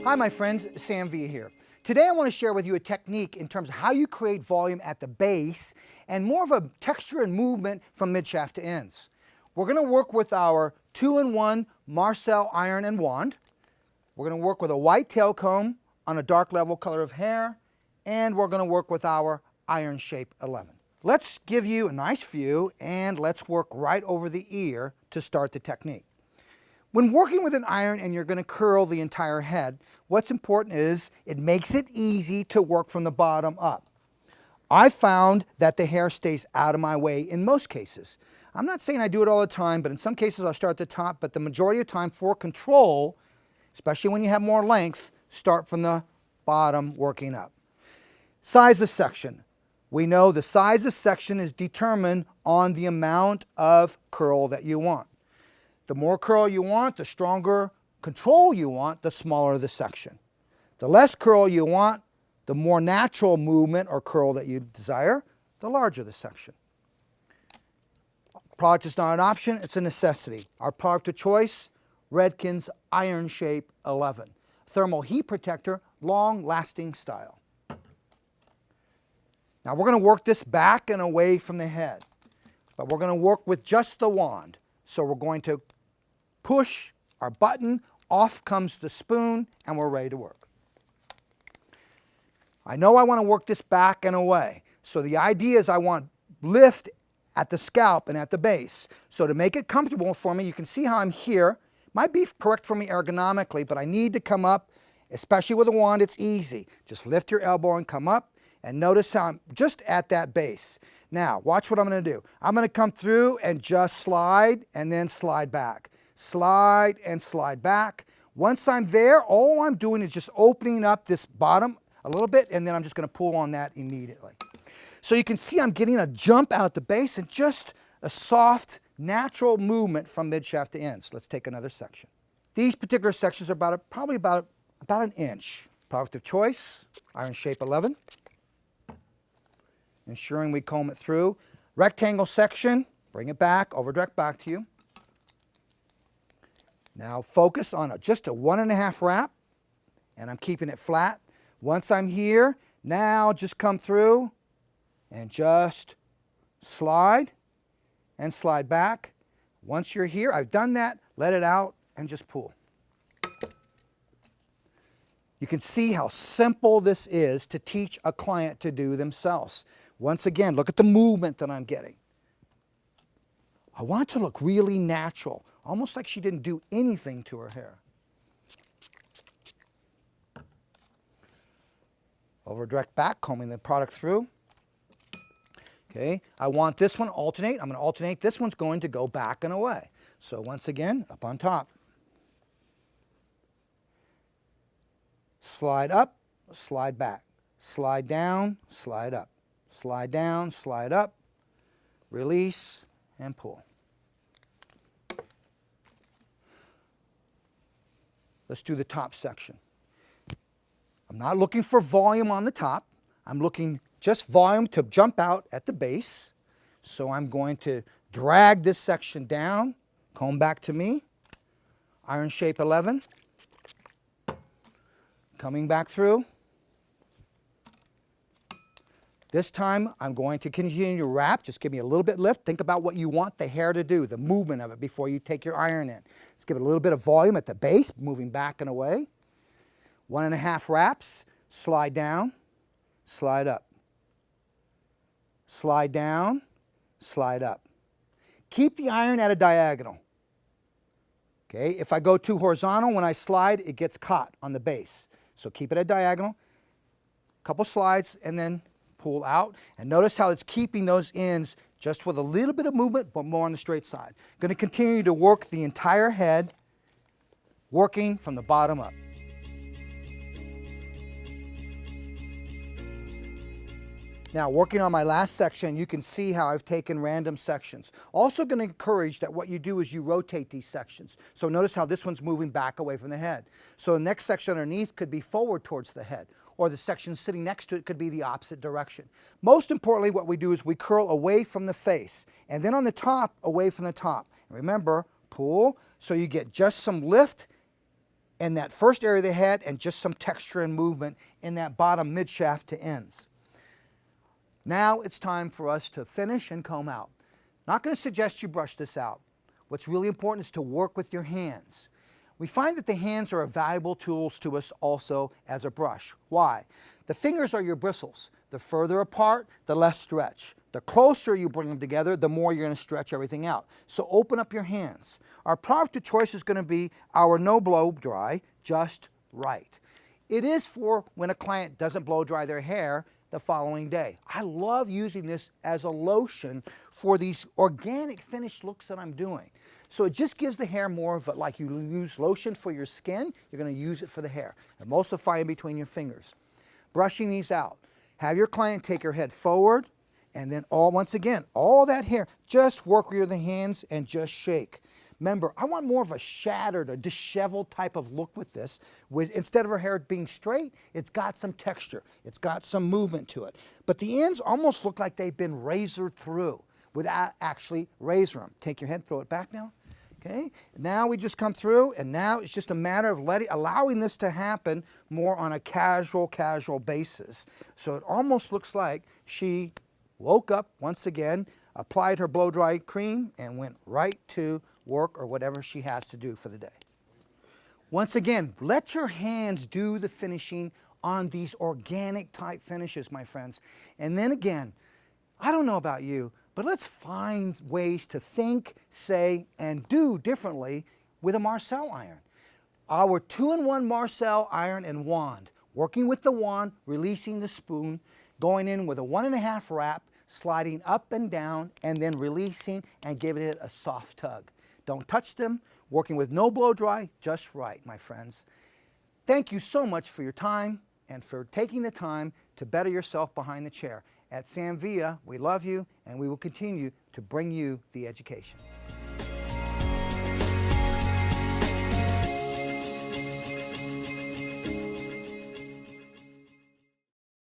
Hi my friends, Sam V here. Today I want to share with you a technique in terms of how you create volume at the base and more of a texture and movement from midshaft to ends. We're going to work with our 2-in-1 Marcel iron and wand. We're going to work with a white tail comb on a dark level color of hair, and we're going to work with our Iron Shape 11. Let's give you a nice view and let's work right over the ear to start the technique. When working with an iron and you're going to curl the entire head, what's important is it makes it easy to work from the bottom up. I found that the hair stays out of my way in most cases. I'm not saying I do it all the time, but in some cases I'll start at the top, but the majority of the time for control, especially when you have more length, start from the bottom working up. Size of section. We know the size of section is determined on the amount of curl that you want. The more curl you want, the stronger control you want, the smaller the section. The less curl you want, the more natural movement or curl that you desire, the larger the section. Product is not an option, it's a necessity. Our product of choice, Redken's Iron Shape 11. Thermal heat protector, long-lasting style. Now we're going to work this back and away from the head, but we're going to work with just the wand. So we're going to push our button, off comes the spoon, and we're ready to work. I know I want to work this back and away. So the idea is I want lift at the scalp and at the base. So to make it comfortable for me, you can see how I'm here. Might be correct for me ergonomically, but I need to come up, especially with a wand, it's easy. Just lift your elbow and come up, and notice how I'm just at that base. Now, watch what I'm going to do. I'm going to come through and just slide and then slide back. Slide and slide back. Once I'm there, all I'm doing is just opening up this bottom a little bit, and then I'm just going to pull on that immediately. So you can see I'm getting a jump out at the base and just a soft, natural movement from midshaft to ends. Let's take another section. These particular sections are probably about an inch. Product of choice, Iron Shape 11. Ensuring we comb it through. Rectangle section, bring it back, over direct back to you. Now focus on just a 1.5 wrap, and I'm keeping it flat. Once I'm here, now just come through and just slide and slide back. Once you're here, I've done that, let it out and just pull. You can see how simple this is to teach a client to do themselves. Once again, look at the movement that I'm getting. I want it to look really natural, almost like she didn't do anything to her hair. Over direct back, combing the product through. Okay, I want this one alternate. I'm going to alternate. This one's going to go back and away. So once again, up on top. Slide up, slide back. Slide down, slide up. Slide down, slide up. Release and pull. Let's do the top section. I'm not looking for volume on the top. I'm looking just volume to jump out at the base. So I'm going to drag this section down, comb back to me. Iron Shape 11. Coming back through. This time I'm going to continue to wrap. Just give me a little bit lift. Think about what you want the hair to do, the movement of it before you take your iron in. Let's give it a little bit of volume at the base, moving back and away. 1.5 wraps. Slide down, slide up. Slide down, slide up. Keep the iron at a diagonal. Okay, if I go too horizontal, when I slide, it gets caught on the base. So keep it at diagonal. Couple slides and then pull out. And notice how it's keeping those ends just with a little bit of movement, but more on the straight side. Going to continue to work the entire head, working from the bottom up. Now, working on my last section, you can see how I've taken random sections. Also going to encourage that what you do is you rotate these sections. So notice how this one's moving back away from the head. So the next section underneath could be forward towards the head, or the section sitting next to it could be the opposite direction. Most importantly, what we do is we curl away from the face, and then on the top, away from the top. Remember, pull, so you get just some lift in that first area of the head and just some texture and movement in that bottom mid-shaft to ends. Now it's time for us to finish and comb out. Not going to suggest you brush this out. What's really important is to work with your hands. We find that the hands are a valuable tools to us also as a brush. Why? The fingers are your bristles. The further apart, the less stretch. The closer you bring them together, the more you're going to stretch everything out. So open up your hands. Our product of choice is going to be our no blow dry, just right. It is for when a client doesn't blow dry their hair the following day. I love using this as a lotion for these organic finished looks that I'm doing. So it just gives the hair more of a, like you use lotion for your skin, you're going to use it for the hair. Emulsify in between your fingers. Brushing these out. Have your client take her head forward, and then once again, all that hair, just work with the hands and just shake. Remember, I want more of a shattered, a disheveled type of look with this. Instead of her hair being straight, it's got some texture. It's got some movement to it. But the ends almost look like they've been razored through without actually razor them. Take your head, throw it back now. Okay, now we just come through, and now it's just a matter of allowing this to happen more on a casual basis. So it almost looks like she woke up once again, applied her blow dry cream, and went right to work or whatever she has to do for the day. Once again, let your hands do the finishing on these organic type finishes, my friends. And then again, I don't know about you, but let's find ways to think, say, and do differently with a Marcel iron. Our 2-in-1 Marcel iron and wand, working with the wand, releasing the spoon, going in with a 1.5 wrap, sliding up and down, and then releasing and giving it a soft tug. Don't touch them, working with no blow dry, just right, my friends. Thank you so much for your time and for taking the time to better yourself behind the chair. At Sanvia, we love you, and we will continue to bring you the education.